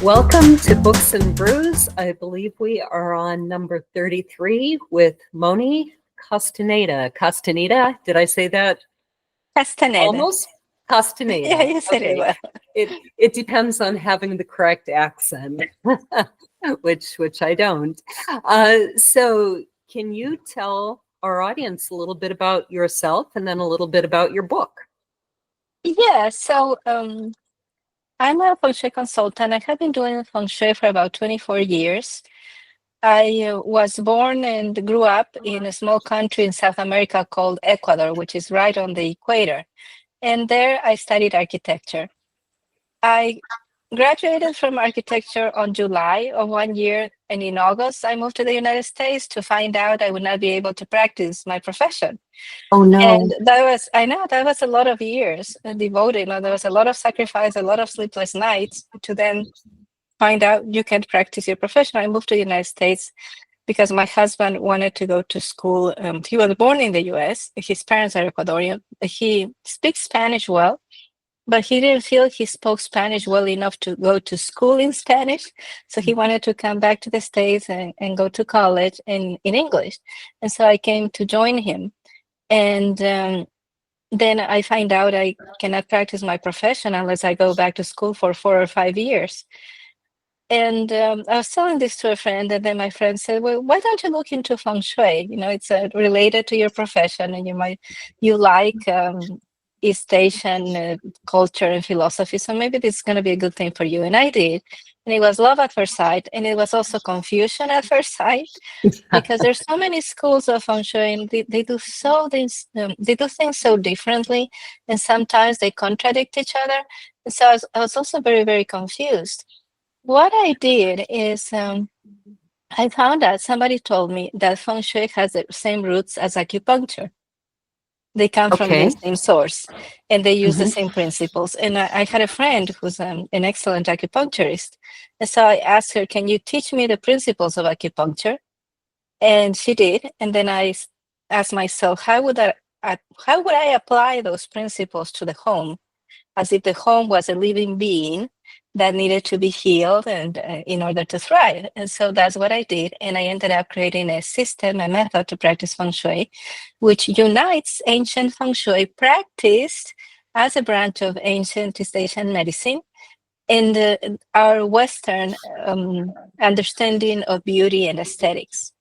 Welcome to Books and Brews. I believe we are on number 33 with Moni Castaneda. Castaneda, did I say that? Castaneda. Almost? Castaneda. Yeah, you said it well. It depends on having the correct accent, which I don't. So can you tell our audience a little bit about yourself and then a little bit about your book? Yeah, so I'm a Feng Shui consultant. I have been doing Feng Shui for about 24 years. I was born and grew up in a small country in South America called Ecuador, which is right on the equator. And there I studied architecture. I graduated from architecture on July of one year, and in August I moved to the United States to find out I would not be able to practice my profession. Oh, no. And I know that was a lot of years devoted. There was a lot of sacrifice, a lot of sleepless nights to then find out you can't practice your profession. I moved to the United States because my husband wanted to go to school. He was born in the US. His parents are Ecuadorian. He speaks Spanish well, but he didn't feel he spoke Spanish well enough to go to school in Spanish. So he wanted to come back to the States and go to college in English. And so I came to join him. And then I find out I cannot practice my profession unless I go back to school for 4 or 5 years. And I was telling this to a friend, and then my friend said, "Well, why don't you look into Feng Shui? It's related to your profession, and you like East Asian culture and philosophy, so maybe this is going to be a good thing for you." And I did, and it was love at first sight, and it was also confusion at first sight, because there's so many schools of Feng Shui, and they do things so differently, and sometimes they contradict each other. And so I was also very, very confused. What I did is I found out somebody told me that Feng Shui has the same roots as acupuncture. They come from the same source, and they use the same principles. And I had a friend who's an excellent acupuncturist. And so I asked her, "Can you teach me the principles of acupuncture?" And she did. And then I asked myself, how would I apply those principles to the home, as if the home was a living being that needed to be healed and in order to thrive. And so that's what I did. And I ended up creating a system, a method to practice Feng Shui, which unites ancient Feng Shui practiced as a branch of ancient East Asian medicine and our Western understanding of beauty and aesthetics.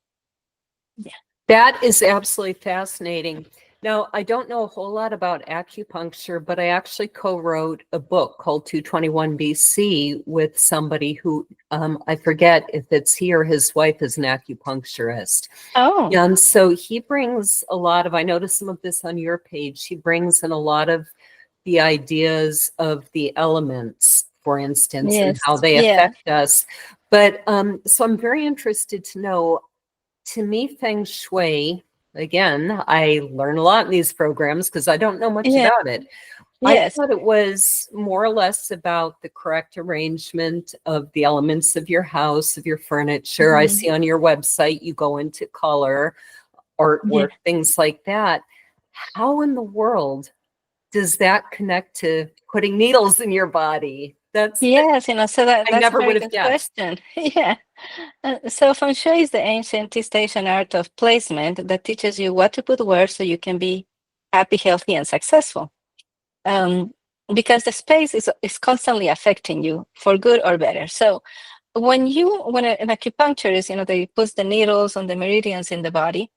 Yeah. That is absolutely fascinating. Now, I don't know a whole lot about acupuncture, but I actually co-wrote a book called 221 BC with somebody who, I forget if it's he or his wife is an acupuncturist. Oh. And so he brings a lot of, I noticed some of this on your page, he brings in a lot of the ideas of the elements, for instance, Yes. and how they affect us. But so I'm very interested to know, to me, Feng Shui, again, I learn a lot in these programs because I don't know much about it. I thought it was more or less about the correct arrangement of the elements of your house, of your furniture. I see on your website you go into color, artwork, things like that. How in the world does that connect to putting needles in your body? So that's a very good question. Yeah. So Feng Shui is the ancient East Asian art of placement that teaches you what to put where so you can be happy, healthy, and successful. Because the space is constantly affecting you for good or better. So when an acupuncturist, they put the needles on the meridians in the body,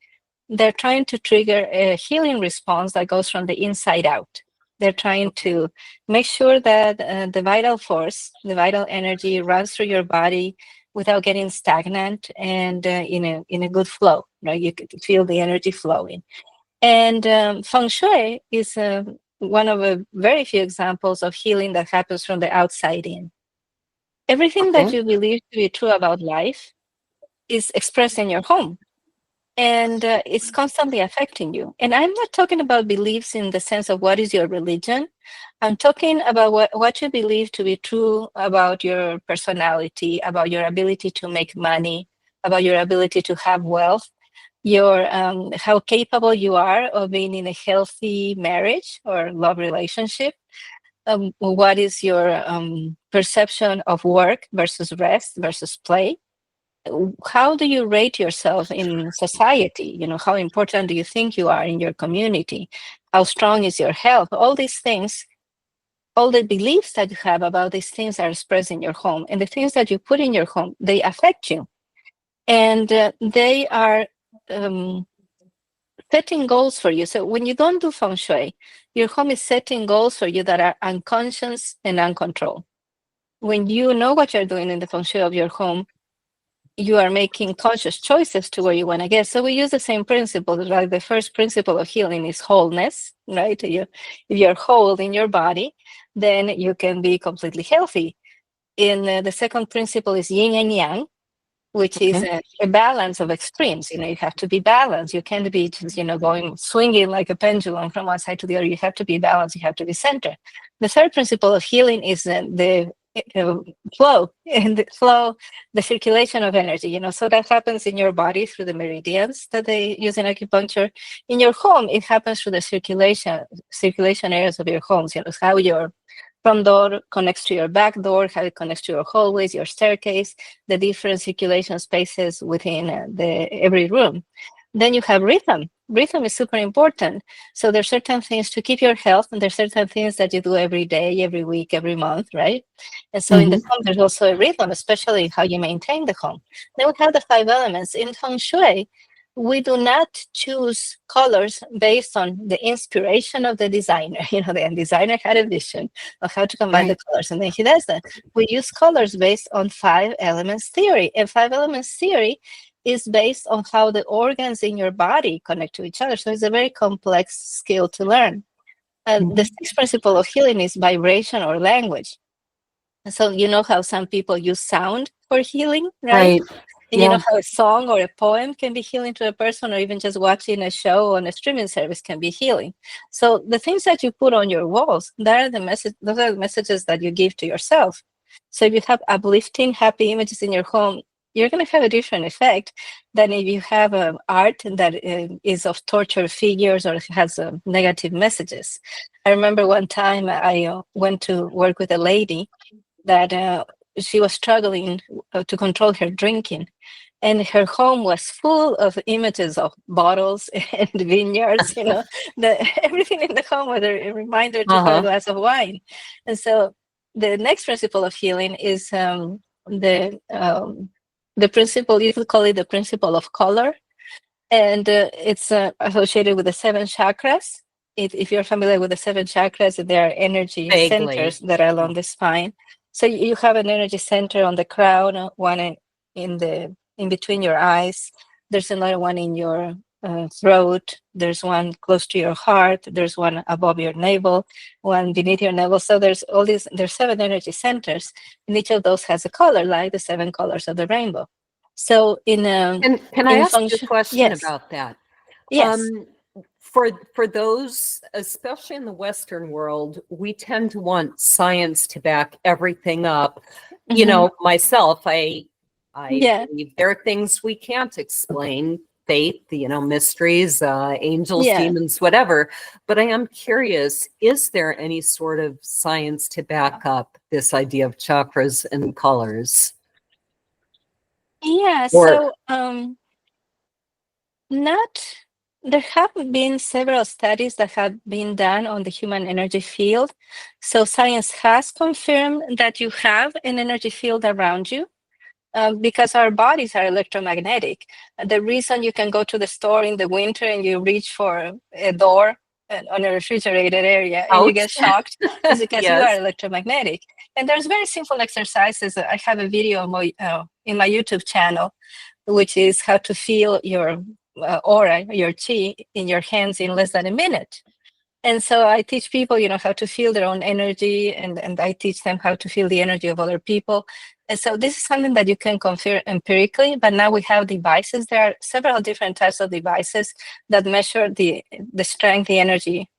they're trying to trigger a healing response that goes from the inside out. They're trying to make sure that the vital force, the vital energy runs through your body without getting stagnant and in a good flow, right? You can feel the energy flowing. And Feng Shui is one of a very few examples of healing that happens from the outside in. Everything that you believe to be true about life is expressed in your home. And it's constantly affecting you. And I'm not talking about beliefs in the sense of what is your religion. I'm talking about what you believe to be true about your personality, about your ability to make money, about your ability to have wealth, your how capable you are of being in a healthy marriage or love relationship, what is your perception of work versus rest versus play? How do you rate yourself in society? How important do you think you are in your community? How strong is your health? All these things, all the beliefs that you have about these things are expressed in your home. And the things that you put in your home, they affect you. And they are setting goals for you. So when you don't do Feng Shui, your home is setting goals for you that are unconscious and uncontrolled. When you know what you're doing in the Feng Shui of your home, you are making conscious choices to where you want to get. So we use the same principle. Like the first principle of healing is wholeness, right? If you're whole in your body, then you can be completely healthy. In the second principle is yin and yang, which is a balance of extremes. You have to be balanced. You can't be just, going swinging like a pendulum from one side to the other. You have to be balanced. You have to be centered. The third principle of healing is the flow, and the circulation of energy. So that happens in your body through the meridians that they use in acupuncture. In your home, it happens through the circulation areas of your homes. How your front door connects to your back door, how it connects to your hallways, your staircase, the different circulation spaces within every room. Then you have rhythm. Rhythm is super important. So there's certain things to keep your health, and there's certain things that you do every day, every week, every month, right? And so in the home, there's also a rhythm, especially how you maintain the home. Then we have the 5 elements. In Feng Shui, we do not choose colors based on the inspiration of the designer. The designer had a vision of how to combine the colors, and then he does that. We use colors based on 5 elements theory, and 5 elements theory is based on how the organs in your body connect to each other. So it's a very complex skill to learn. The 6th principle of healing is vibration or language. And so how some people use sound for healing, right? And how a song or a poem can be healing to a person, or even just watching a show on a streaming service can be healing. So the things that you put on your walls, those are the messages that you give to yourself. So if you have uplifting, happy images in your home, you're going to have a different effect than if you have art that is of torture figures or has negative messages. I remember one time I went to work with a lady that she was struggling to control her drinking. And her home was full of images of bottles and vineyards, everything in the home was a reminder to have a glass of wine. And so the next principle of healing is the principle, you could call it the principle of color. And it's associated with the 7 chakras. If you're familiar with the 7 chakras, there are energy centers that are along the spine. So you have an energy center on the crown, one in between your eyes. There's another one in your throat. There's one close to your heart. There's one above your navel, one beneath your navel. So there's 7 energy centers, and each of those has a color, like the 7 colors of the rainbow. So can I ask you a question about that? Yes. For those, especially in the Western world, we tend to want science to back everything up. Myself, I believe there are things we can't explain, faith, mysteries, angels, demons, whatever. But I am curious, is there any sort of science to back up this idea of chakras and colors? Yeah, so there have been several studies that have been done on the human energy field. So science has confirmed that you have an energy field around you because our bodies are electromagnetic. The reason you can go to the store in the winter and you reach for a door on a refrigerated area and you get shocked is because you are electromagnetic. And there's very simple exercises. I have a video in my YouTube channel, which is how to feel your aura, your chi in your hands in less than a minute. And so I teach people, how to feel their own energy, and I teach them how to feel the energy of other people. And so this is something that you can confirm empirically, but now we have devices. There are several different types of devices that measure the strength, the energy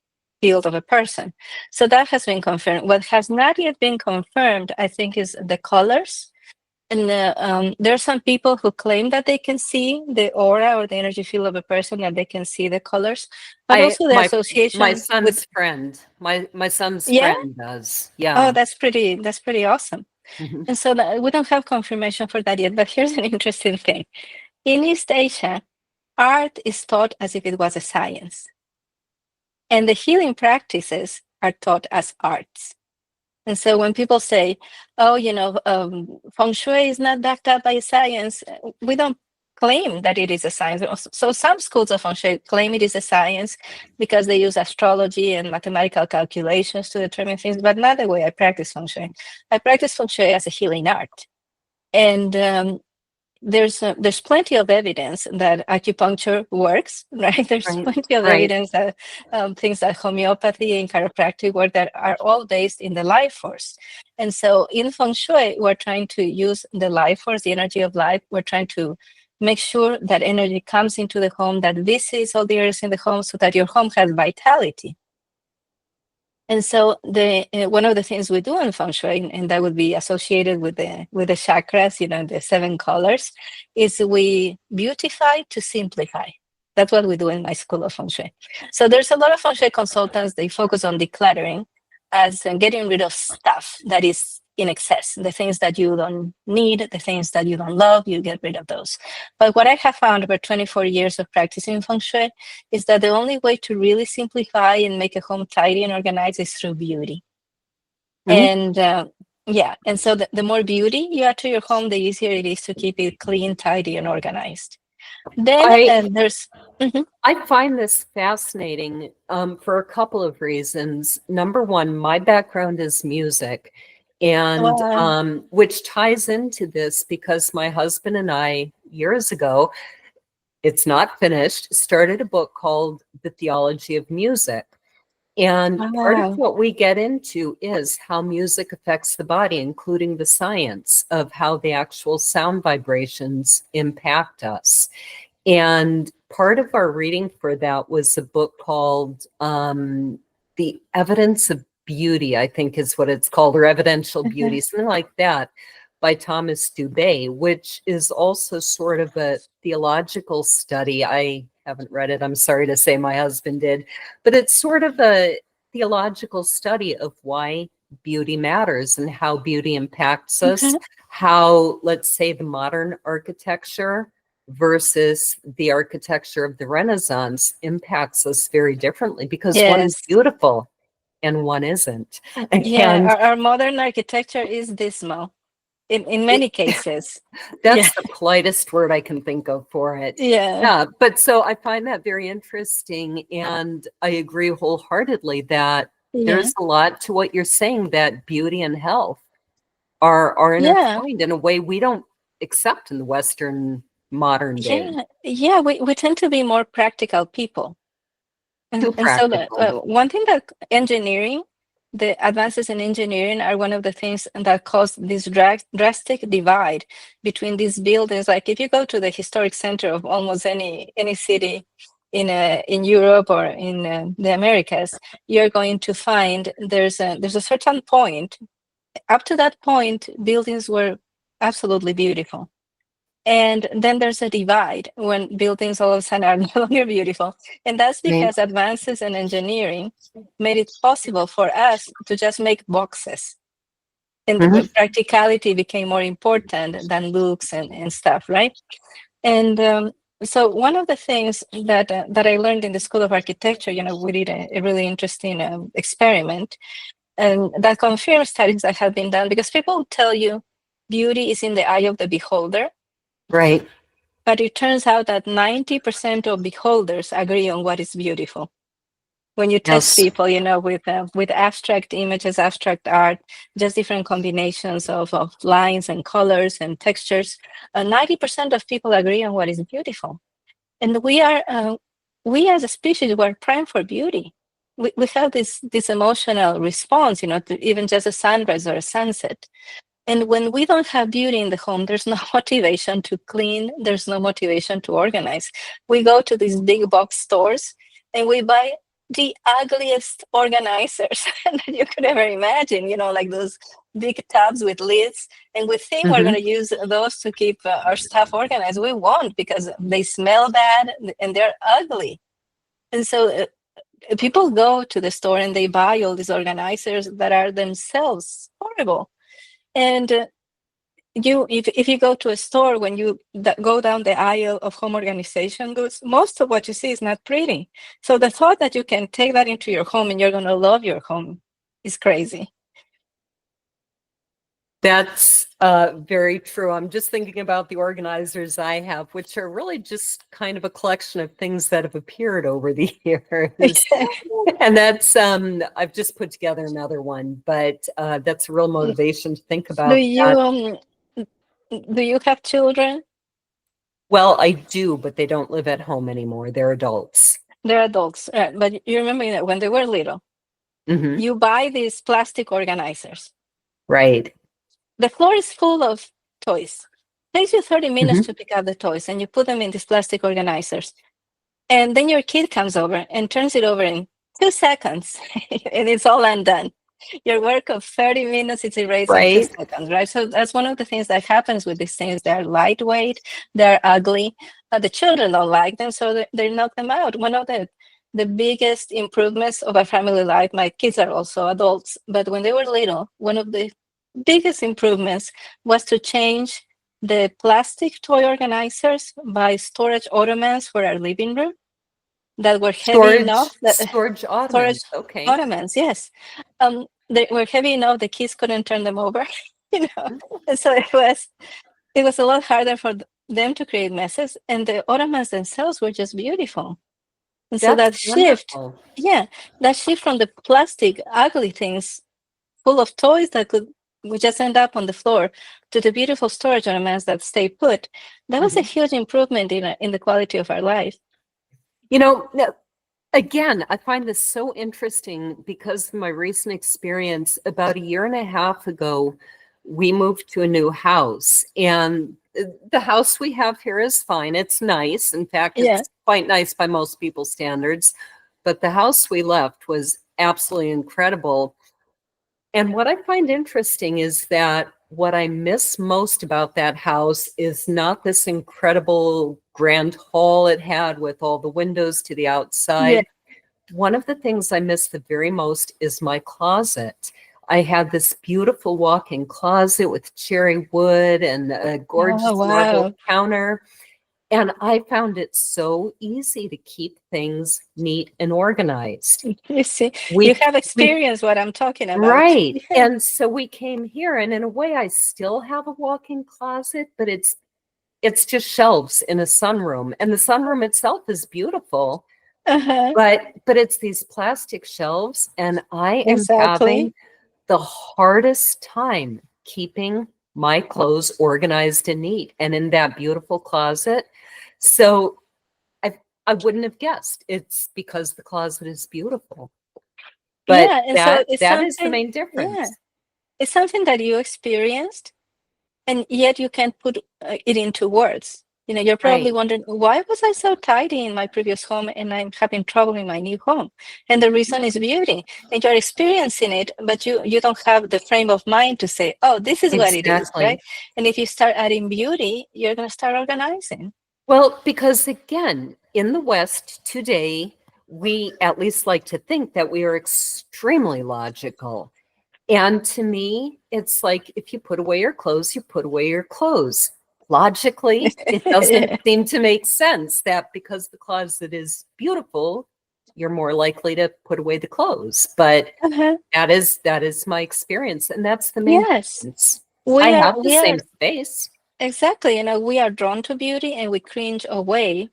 field of a person. So that has been confirmed. What has not yet been confirmed, I think, is the colors. And there are some people who claim that they can see the aura or the energy field of a person, and they can see the colors, but also the My association with, son's friend, my son's yeah. friend does. Oh, Yeah. that's pretty awesome. Mhm. And so we don't have confirmation for that yet, but here's an interesting thing. In East Asia, art is taught as if it was a science, and the healing practices are taught as arts. And so when people say, oh, Feng Shui is not backed up by science, we don't claim that it is a science. So some schools of Feng Shui claim it is a science because they use astrology and mathematical calculations to determine things, but not the way I practice Feng Shui. I practice Feng Shui as a healing art. And there's plenty of evidence that acupuncture works, right? There's Right. plenty of Right. evidence that things like homeopathy and chiropractic work that are all based in the life force. And so in Feng Shui, we're trying to use the life force, the energy of life. We're trying to make sure that energy comes into the home, that visits all the areas in the home so that your home has vitality. And so the one of the things we do in Feng Shui, and that would be associated with the chakras, the 7 colors, is we beautify to simplify. That's what we do in my school of Feng Shui. So there's a lot of Feng Shui consultants, they focus on decluttering as getting rid of stuff that is in excess, the things that you don't need, the things that you don't love, you get rid of those. But what I have found over 24 years of practicing Feng Shui is that the only way to really simplify and make a home tidy and organized is through beauty. Mhm. And yeah, and so the more beauty you add to your home, the easier it is to keep it clean, tidy, and organized. Then I there's, Mhm. I find this fascinating for a couple of reasons. Number one, my background is music, and Wow. which ties into this because my husband and I, years ago, it's not finished, started a book called The Theology of Music. And part of Wow. what we get into is how music affects the body, including the science of how the actual sound vibrations impact us. And part of our reading for that was a book called The Evidence of Beauty, I think is what it's called, or Evidential Mhm. Beauty, something like that, by Thomas Dubay, which is also sort of a theological study. I haven't read it. I'm sorry to say my husband did, but it's sort of a theological study of why beauty matters and how beauty impacts us, Mhm. how, let's say, the modern architecture versus the architecture of the Renaissance impacts us very differently because one is Yes. beautiful and one isn't. Yeah, And our modern architecture is dismal in it, many cases. Yeah. that's the politest word I can think of for it. Yeah. Yeah, but so I find that very interesting. And I agree wholeheartedly that Yeah. there's a lot to what you're saying, that beauty and health are Yeah. intertwined in a way we don't accept in the Western modern day. Yeah. Yeah. We tend to be more practical people. Too And so practical. one thing that engineering, the advances in engineering are one of the things that cause this drastic divide between these buildings. Like if you go to the historic center of almost any city in Europe or in the Americas, you're going to find there's a certain point. Up to that point, buildings were absolutely beautiful. And then there's a divide when buildings all of a sudden are no longer beautiful. And that's Right. because advances in engineering made it possible for us to just make boxes. And Mhm. practicality became more important than looks and stuff, right? And so one of the things that I learned in the School of Architecture, we did a really interesting experiment, and that confirms studies that have been done, because people tell you beauty is in the eye of the beholder. Right. But it turns out that 90% of beholders agree on what is beautiful. When you test Yes. people, with abstract images, abstract art, just different combinations of lines and colors and textures, 90% of people agree on what is beautiful. And we as a species, we're primed for beauty. We have this emotional response, to even just a sunrise or a sunset. And when we don't have beauty in the home, there's no motivation to clean, there's no motivation to organize. We go to these big box stores and we buy the ugliest organizers that you could ever imagine, like those big tubs with lids. And we think we're going to use those to keep our stuff organized. We won't, because they smell bad and they're ugly. And so people go to the store and they buy all these organizers that are themselves horrible. And if you go to a store, when you go down the aisle of home organization goods, most of what you see is not pretty. So the thought that you can take that into your home and you're going to love your home is crazy. That's very true. I'm just thinking about the organizers I have, which are really just kind of a collection of things that have appeared over the years. And that's, I've just put together another one, but that's a real motivation to think about that. Do you have children? Well, I do, but they don't live at home anymore. They're adults. They're adults, right? But you remember that when they were little, you buy these plastic organizers. Right. The floor is full of toys. It takes you 30 minutes to pick up the toys, and you put them in these plastic organizers. And then your kid comes over and turns it over in 2 seconds, and it's all undone. Your work of 30 minutes is erased in 2 seconds, right? So that's one of the things that happens with these things. They're lightweight, they're ugly. The children don't like them, so they knock them out. One of the biggest improvements of a family life, my kids are also adults, but when they were little, one of the biggest improvements was to change the plastic toy organizers by storage ottomans for our living room that were heavy enough. Storage ottomans, okay. Ottomans, yes. They were heavy enough the kids couldn't turn them over, And so it was a lot harder for them to create messes, and the ottomans themselves were just beautiful. And so that shift, that shift from the plastic ugly things full of toys that would just end up on the floor to the beautiful storage ornaments that stay put, that was a huge improvement in the quality of our life. Again, I find this so interesting because of my recent experience. About 1.5 years ago, we moved to a new house, and the house we have here is fine. It's nice. In fact, it's quite nice by most people's standards. But the house we left was absolutely incredible. And what I find interesting is that what I miss most about that house is not this incredible grand hall it had with all the windows to the outside. Yeah. One of the things I miss the very most is my closet. I had this beautiful walk-in closet with cherry wood and a gorgeous marble counter. And I found it so easy to keep things neat and organized. You see, you have experienced what I'm talking about. Right. And so we came here, and in a way, I still have a walk-in closet, but it's just shelves in a sunroom. And the sunroom itself is beautiful. But it's these plastic shelves, and I am having the hardest time keeping my clothes organized and neat and in that beautiful closet. So I wouldn't have guessed it's because the closet is beautiful. But that is the main difference. Yeah. It's something that you experienced, and yet you can't put it into words. You're probably wondering, why was I so tidy in my previous home and I'm having trouble in my new home? And the reason is beauty. And you're experiencing it, but you don't have the frame of mind to say, oh, this is what it is, right? And if you start adding beauty, you're going to start organizing. Well, because again, in the West today, we at least like to think that we are extremely logical. And to me, it's like, if you put away your clothes, you put away your clothes. Logically, it doesn't seem to make sense that because the closet is beautiful, you're more likely to put away the clothes. But that is my experience, and that's the main difference. I have the same space. Exactly. We are drawn to beauty, and we cringe away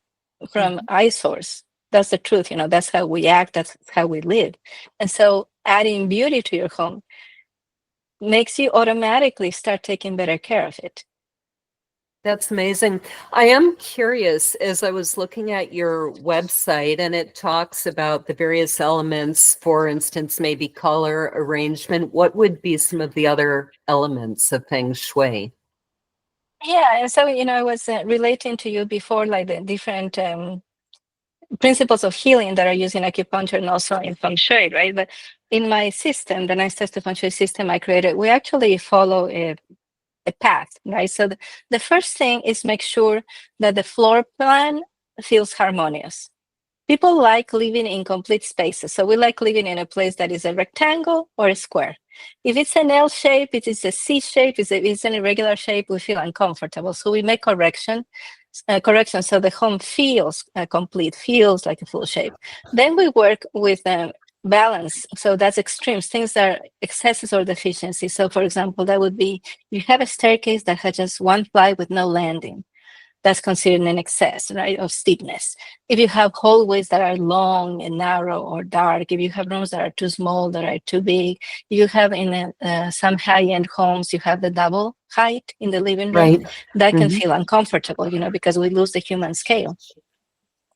from eyesores. That's the truth. That's how we act. That's how we live. And so adding beauty to your home makes you automatically start taking better care of it. That's amazing. I am curious, as I was looking at your website, and it talks about the various elements, for instance, maybe color, arrangement. What would be some of the other elements of Feng Shui? Yeah, and so, I was relating to you before, like the different principles of healing that are used in acupuncture and also in Feng Shui, right? But in my system, the Nice Test Feng Shui system I created, we actually follow a path, right? So the first thing is make sure that the floor plan feels harmonious. People like living in complete spaces. So we like living in a place that is a rectangle or a square. If it's an L shape, if it's a C shape, if it's an irregular shape, we feel uncomfortable. So we make correction so the home feels complete, feels like a full shape. Then we work with balance. So that's extremes, things that are excesses or deficiencies. So for example, that would be, you have a staircase that has just one flight with no landing. That's considered an excess, right, of steepness. If you have hallways that are long and narrow or dark, if you have rooms that are too small, that are too big, you have in some high-end homes, you have the double height in the living room, Right. that can feel uncomfortable, because we lose the human scale.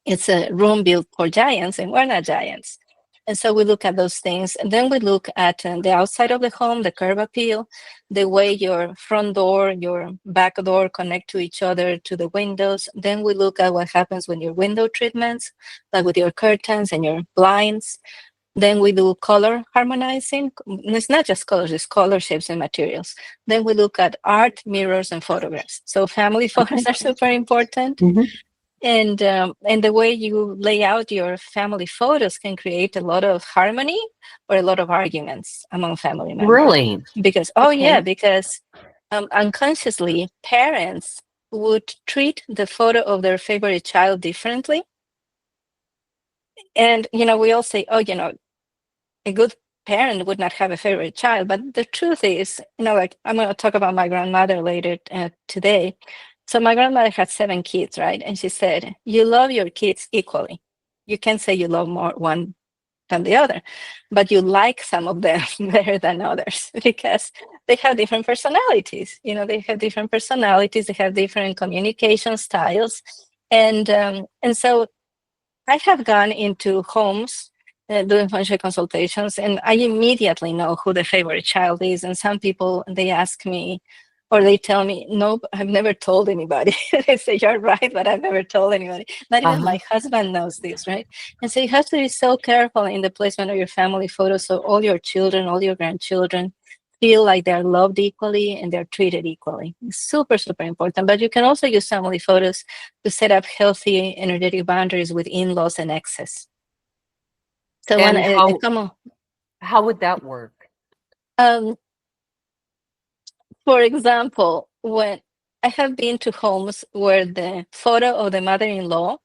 It's a room built for giants, and we're not giants. And so we look at those things. And then we look at the outside of the home, the curb appeal, the way your front door, your back door connect to each other, to the windows. Then we look at what happens with your window treatments, like with your curtains and your blinds. Then we do color harmonizing. It's not just colors, it's color, shapes, and materials. Then we look at art, mirrors, and photographs. So family photos are super important. And the way you lay out your family photos can create a lot of harmony or a lot of arguments among family members. Really? Because because unconsciously parents would treat the photo of their favorite child differently. And we all say, a good parent would not have a favorite child, but the truth is, like, I'm going to talk about my grandmother later today. So my grandmother had 7 kids, right? And she said, you love your kids equally. You can't say you love more one than the other, but you like some of them better than others because they have different personalities. They have different personalities. They have different communication styles. And so I have gone into homes doing Feng Shui consultations, and I immediately know who the favorite child is. And some people, they ask me, or they tell me, no, I've never told anybody. They say, you're right, but I've never told anybody. Not even my husband knows this, right? And so you have to be so careful in the placement of your family photos so all your children, all your grandchildren feel like they're loved equally and they're treated equally. It's super, super important. But you can also use family photos to set up healthy energetic boundaries with in-laws and exes. So how would that work? For example, when I have been to homes where the photo of the mother-in-law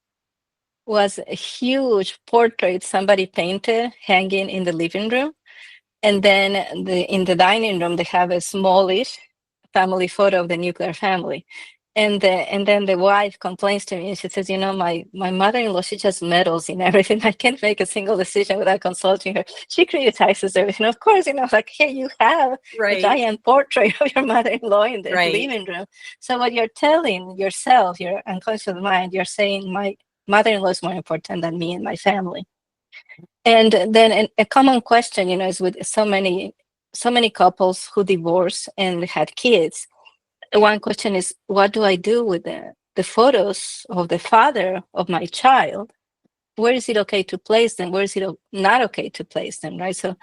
was a huge portrait somebody painted hanging in the living room. And then in the dining room, they have a smallish family photo of the nuclear family. And then the wife complains to me and she says, my mother-in-law, she just meddles in everything. I can't make a single decision without consulting her. She criticizes everything. Of course, like, hey, you have a giant portrait of your mother-in-law in the living room. So what you're telling yourself, your unconscious mind, you're saying my mother-in-law is more important than me and my family. And then a common question, is with so many couples who divorce and had kids. One question is, what do I do with the photos of the father of my child? Where is it okay to place them? Where is it not okay to place them, right? So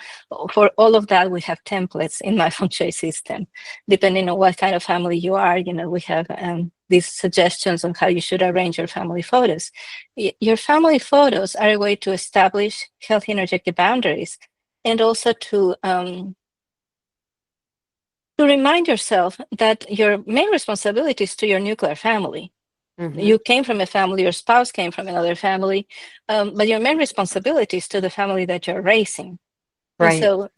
for all of that, we have templates in my Feng Shui system. Depending on what kind of family you are, we have these suggestions on how you should arrange your family photos. Your family photos are a way to establish healthy energetic boundaries and also to remind yourself that your main responsibility is to your nuclear family. You came from a family, your spouse came from another family, but your main responsibility is to the family that you're raising. Right. And so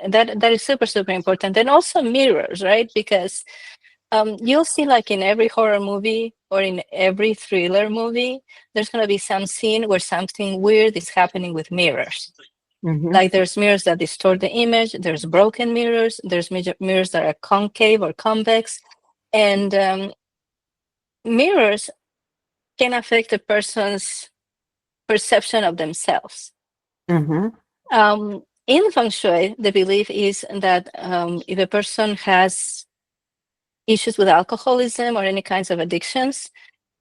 that is super, super important. And also mirrors, right? Because you'll see, like in every horror movie or in every thriller movie, there's going to be some scene where something weird is happening with mirrors. Like there's mirrors that distort the image, there's broken mirrors, there's mirrors that are concave or convex, and mirrors can affect a person's perception of themselves. In Feng Shui, the belief is that if a person has issues with alcoholism or any kinds of addictions,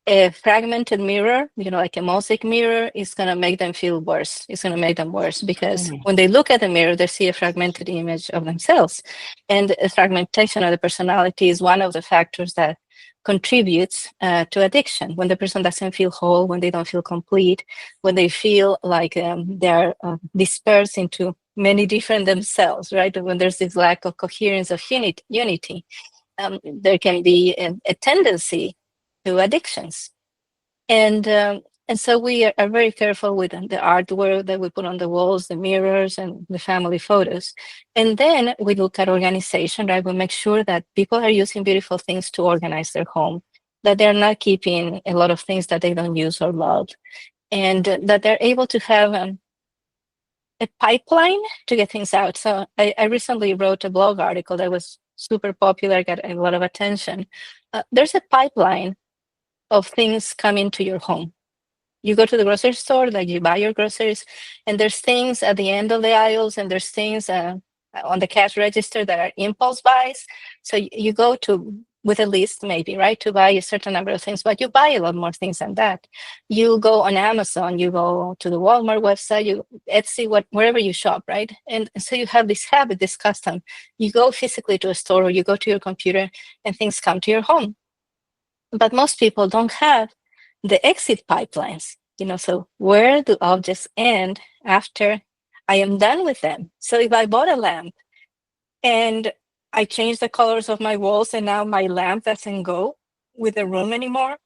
A fragmented mirror, like a mosaic mirror, is going to make them feel worse. It's going to make them worse because when they look at the mirror, they see a fragmented image of themselves. And the fragmentation of the personality is one of the factors that contributes to addiction. When the person doesn't feel whole, when they don't feel complete, when they feel like they're dispersed into many different themselves, right? When there's this lack of coherence of unity, there can be a tendency to addictions. And so we are very careful with the artwork that we put on the walls, the mirrors, and the family photos. And then we look at organization, right? We make sure that people are using beautiful things to organize their home, that they're not keeping a lot of things that they don't use or love, and that they're able to have a pipeline to get things out. So I recently wrote a blog article that was super popular, got a lot of attention. There's a pipeline of things coming to your home. You go to the grocery store, like you buy your groceries, and there's things at the end of the aisles, and there's things on the cash register that are impulse buys. So you go with a list, maybe, right, to buy a certain number of things, but you buy a lot more things than that. You go on Amazon, you go to the Walmart website, you Etsy, wherever you shop, right? And so you have this habit, this custom. You go physically to a store, or you go to your computer, and things come to your home. But most people don't have the exit pipelines, so where do objects end after I am done with them? So if I bought a lamp and I changed the colors of my walls and now my lamp doesn't go with the room anymore,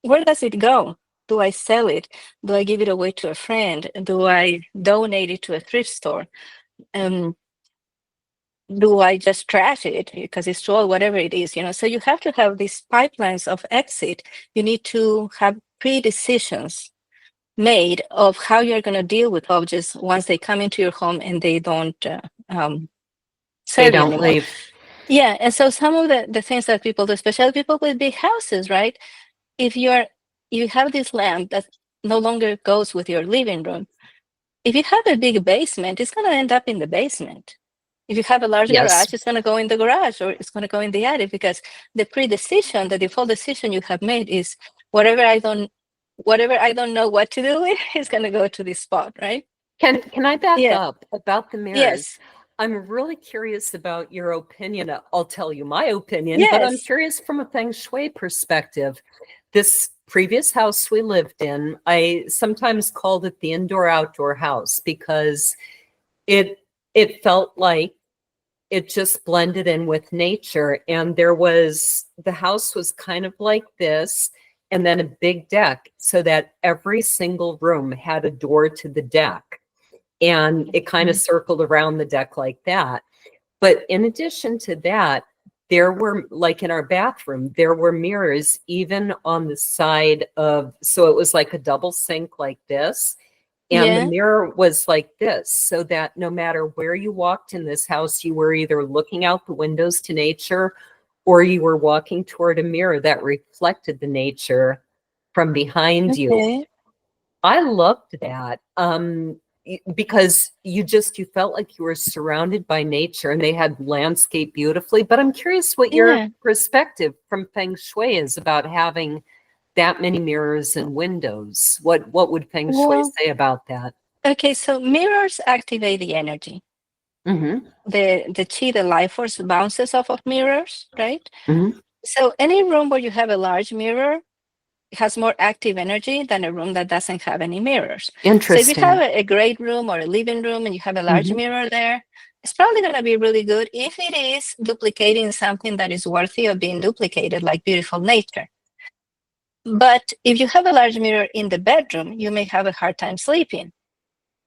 where does it go? Do I sell it? Do I give it away to a friend? Do I donate it to a thrift store? Do I just trash it because it's old, whatever it is, So you have to have these pipelines of exit. You need to have pre-decisions made of how you're going to deal with objects once they come into your home and they don't serve you anymore. Leave. Yeah, and so some of the things that people do, especially people with big houses, right? If you have this lamp that no longer goes with your living room, if you have a big basement, it's going to end up in the basement. If you have a large garage, it's going to go in the garage, or it's going to go in the attic, because the pre-decision, the default decision you have made is whatever I don't know what to do with is going to go to this spot, right? Can I back up about the mirrors? Yes. I'm really curious about your opinion. I'll tell you my opinion, but I'm curious from a Feng Shui perspective. This previous house we lived in, I sometimes called it the indoor-outdoor house because it felt like it just blended in with nature. And the house was kind of like this, and then a big deck, so that every single room had a door to the deck. And it kind of circled around the deck like that. But in addition to that, there were, like in our bathroom, there were mirrors even on the side so it was like a double sink like this. And the mirror was like this, so that no matter where you walked in this house, you were either looking out the windows to nature, or you were walking toward a mirror that reflected the nature from behind you. I loved that because you felt like you were surrounded by nature, and they had landscape beautifully. But I'm curious what your perspective from Feng Shui is about having that many mirrors and windows. What would Feng Shui say about that? Okay, so mirrors activate the energy. The chi, the life force, bounces off of mirrors, right? So any room where you have a large mirror has more active energy than a room that doesn't have any mirrors. Interesting. So if you have a great room or a living room and you have a large mirror there, it's probably going to be really good if it is duplicating something that is worthy of being duplicated, like beautiful nature. But if you have a large mirror in the bedroom, you may have a hard time sleeping.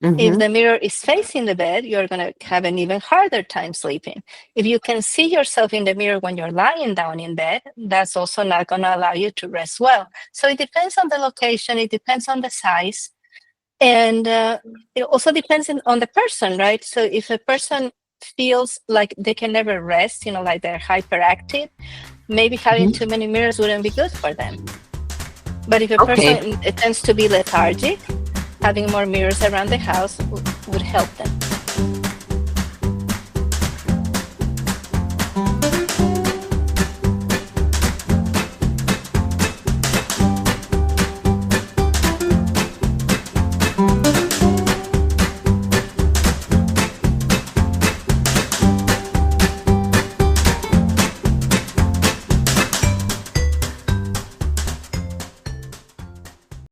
If the mirror is facing the bed, you're going to have an even harder time sleeping. If you can see yourself in the mirror when you're lying down in bed, that's also not going to allow you to rest well. So it depends on the location, it depends on the size, and it also depends on the person, right? So if a person feels like they can never rest, like they're hyperactive, maybe having too many mirrors wouldn't be good for them. But if a person tends to be lethargic, having more mirrors around the house would help them.